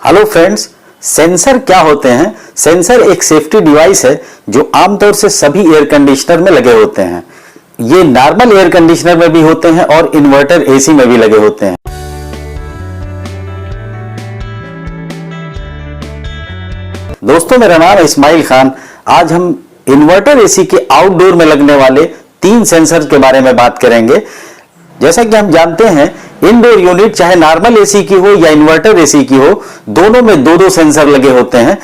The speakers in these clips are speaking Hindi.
हेलो फ्रेंड्स, सेंसर क्या होते हैं? सेंसर एक सेफ्टी डिवाइस है जो आमतौर से सभी एयर कंडीशनर में लगे होते हैं। ये नॉर्मल एयर कंडीशनर में भी होते हैं और इन्वर्टर एसी में भी लगे होते हैं। दोस्तों, मेरा नाम है इस्माइल खान। आज हम इन्वर्टर एसी के आउटडोर में लगने वाले 3 सेंसर के बारे में बात करेंगे। जैसा कि हम जानते हैं, इंडोर यूनिट चाहे नॉर्मल एसी की हो या इन्वर्टर एसी की हो, दोनों में 2-2 सेंसर लगे होते हैं।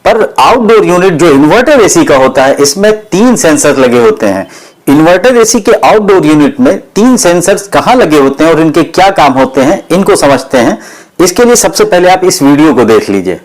पर आउटडोर यूनिट जो इन्वर्टर एसी का होता है, इसमें 3 सेंसर लगे होते हैं। इन्वर्टर एसी के आउटडोर यूनिट में 3 सेंसर्स कहां लगे होते हैं और इनके क्या काम होते हैं, इनको समझते हैं। इसके लिए सबसे पहले आप इस वीडियो को देख लीजिए।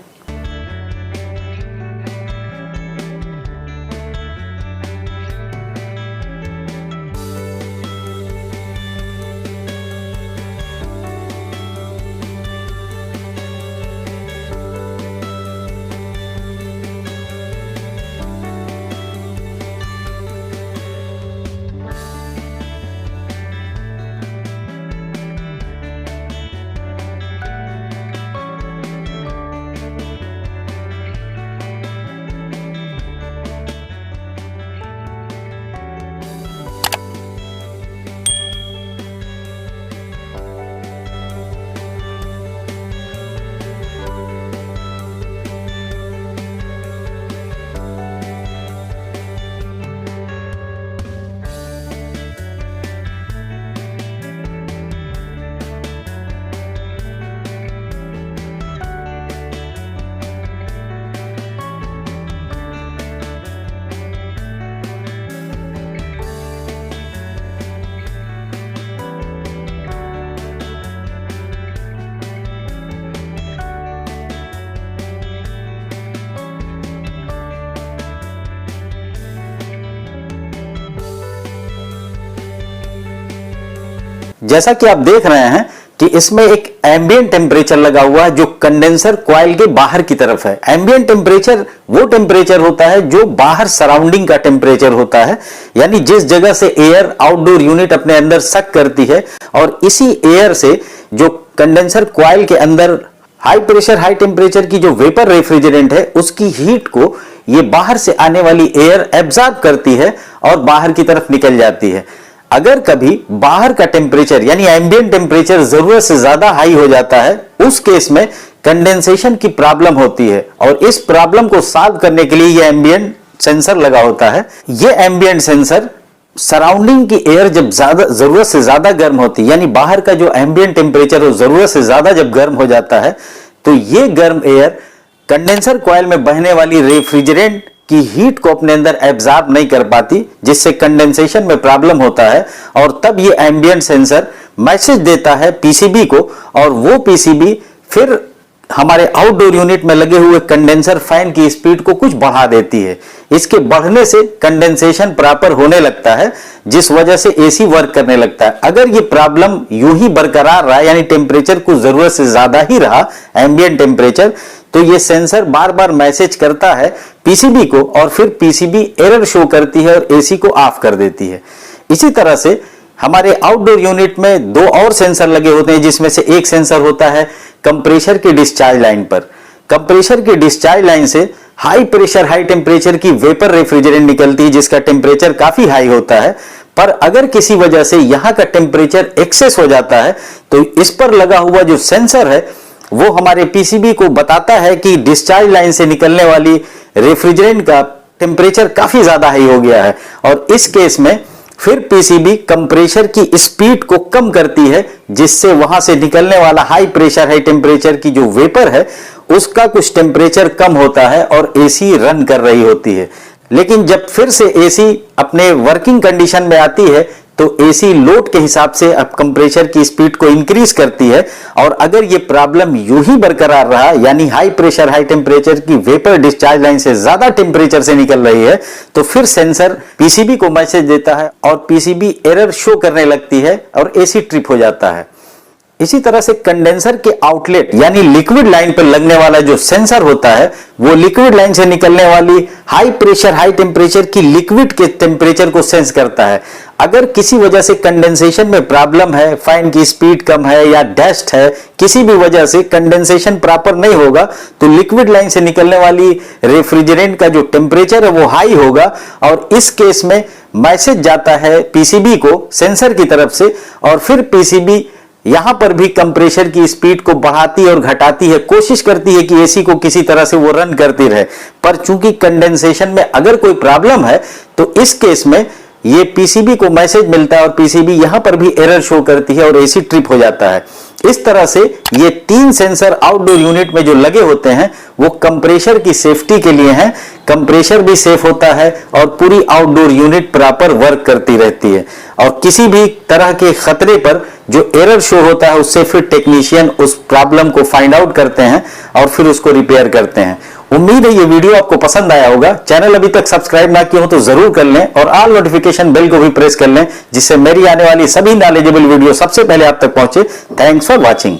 जैसा कि आप देख रहे हैं कि इसमें एक एम्बिएंट टेम्परेचर लगा हुआ है जो कंडेंसर कॉइल के बाहर की तरफ है। एम्बिएंट टेम्परेचर वो टेम्परेचर होता है जो बाहर सराउंडिंग का टेम्परेचर होता है, यानी जिस जगह से एयर आउटडोर यूनिट अपने अंदर सक करती है, और इसी एयर से जो कंडेंसर कॉइल के अंदर हाई प्रेशर हाई टेम्परेचर की जो वेपर रेफ्रिजरेंट है, उसकी हीट को ये बाहर से आने वाली एयर एब्जॉर्ब करती है और बाहर की तरफ निकल जाती है। अगर कभी बाहर का टेम्परेचर यानी एम्बिएंट टेम्परेचर जरूरत से ज्यादा हाई हो जाता है, उस केस में कंडेंसेशन की प्रॉब्लम होती है, और इस प्रॉब्लम को सॉल्व करने के लिए ये एम्बिएंट सेंसर लगा होता है। ये एम्बिएंट सेंसर सराउंडिंग की एयर जब ज्यादा जरूरत से ज्यादा गर्म होती है, यानी बाहर का जो एम्बिएंट टेम्परेचर हो जरूरत से ज्यादा जब गर्म हो जाता है, तो ये गर्म एयर कंडेंसर कॉइल में बहने वाली रेफ्रिजरेंट की हीट को अपने अंदर एब्जॉर्ब नहीं कर पाती, जिससे कंडेंसेशन में प्रॉब्लम होता है। और तब ये एम्बिएंट सेंसर मैसेज देता है पीसीबी को, और वो पीसीबी फिर हमारे आउटडोर यूनिट में लगे हुए कंडेंसर फैन की स्पीड को कुछ बढ़ा देती है। इसके बढ़ने से कंडेंसेशन प्रॉपर होने लगता है, जिस वजह से एसी वर्क करने लगता है। अगर ये प्रॉब्लम यूं ही बरकरार रहा, यानी टेम्परेचर कुछ जरूरत से ज्यादा ही रहा एम्बिएंट टेम्परेचर, तो ये सेंसर बार बार मैसेज करता है पीसीबी को, और फिर पीसीबी एरर शो करती है और एसी को ऑफ कर देती है। इसी तरह से हमारे आउटडोर यूनिट में 2 और सेंसर लगे होते हैं, जिसमें से एक सेंसर होता है कंप्रेसर की डिस्चार्ज लाइन पर। कंप्रेसर की डिस्चार्ज लाइन से हाई प्रेशर हाई टेम्परेचर की वेपर रेफ्रिजरेंट निकलती है, जिसका टेम्परेचर काफी हाई होता है। पर अगर किसी वजह से यहां का टेम्परेचर एक्सेस हो जाता है, तो इस पर लगा हुआ जो सेंसर है वो हमारे पीसीबी को बताता है कि डिस्चार्ज लाइन से निकलने वाली रेफ्रिजरेंट का टेम्परेचर काफी ज्यादा हाई हो गया है, और इस केस में फिर पीसीबी कंप्रेसर की स्पीड को कम करती है, जिससे वहां से निकलने वाला हाई प्रेशर हाई टेम्परेचर की जो वेपर है, उसका कुछ टेम्परेचर कम होता है और एसी रन कर रही होती है। लेकिन जब फिर से एसी अपने वर्किंग कंडीशन में आती है, तो एसी लोड के हिसाब से अब कंप्रेसर की स्पीड को इंक्रीज करती है। और अगर ये प्रॉब्लम यूं ही बरकरार रहा, यानी हाई प्रेशर हाई टेम्परेचर की वेपर डिस्चार्ज लाइन से ज्यादा टेम्परेचर से निकल रही है, तो फिर सेंसर पीसीबी को मैसेज देता है और पीसीबी एरर शो करने लगती है और एसी ट्रिप हो जाता है। इसी तरह से कंडेंसर के आउटलेट यानी लिक्विड लाइन पर लगने वाला जो सेंसर होता है वो लिक्विड लाइन से निकलने वाली हाई प्रेशर हाई टेम्परेचर की लिक्विड के टेम्परेचर को सेंस करता है। अगर किसी वजह से कंडेंसेशन में प्रॉब्लम है, फैन की स्पीड कम है या डस्ट है, किसी भी वजह से कंडेंसेशन प्रॉपर नहीं होगा तो लिक्विड लाइन से निकलने वाली रेफ्रिजरेंट का जो टेम्परेचर है वो हाई होगा और इस केस में मैसेज जाता है पीसीबी को सेंसर की तरफ से और फिर पीसीबी यहां पर भी कंप्रेशर की स्पीड को बढ़ाती और घटाती है, कोशिश करती है कि एसी को किसी तरह से वो रन करती रहे। पर चूंकि कंडेंसेशन में अगर कोई प्रॉब्लम है तो इस केस में ये पीसीबी को मैसेज मिलता है और पीसीबी यहां पर भी एरर शो करती है और एसी ट्रिप हो जाता है। इस तरह से ये 3 सेंसर आउटडोर यूनिट में जो लगे होते हैं वो कंप्रेशर की सेफ्टी के लिए हैं। कंप्रेशर भी सेफ होता है और पूरी आउटडोर यूनिट प्रॉपर वर्क करती रहती है और किसी भी तरह के खतरे पर जो एरर शो होता है उससे फिर टेक्नीशियन उस प्रॉब्लम को फाइंड आउट करते हैं और फिर उसको रिपेयर करते हैं। उम्मीद है ये वीडियो आपको पसंद आया होगा। चैनल अभी तक सब्सक्राइब ना किया हो तो जरूर कर लें और ऑल नोटिफिकेशन बेल को भी प्रेस कर लें जिससे मेरी आने वाली सभी नॉलेजेबल वीडियो सबसे पहले आप तक पहुंचे। Thanks for watching.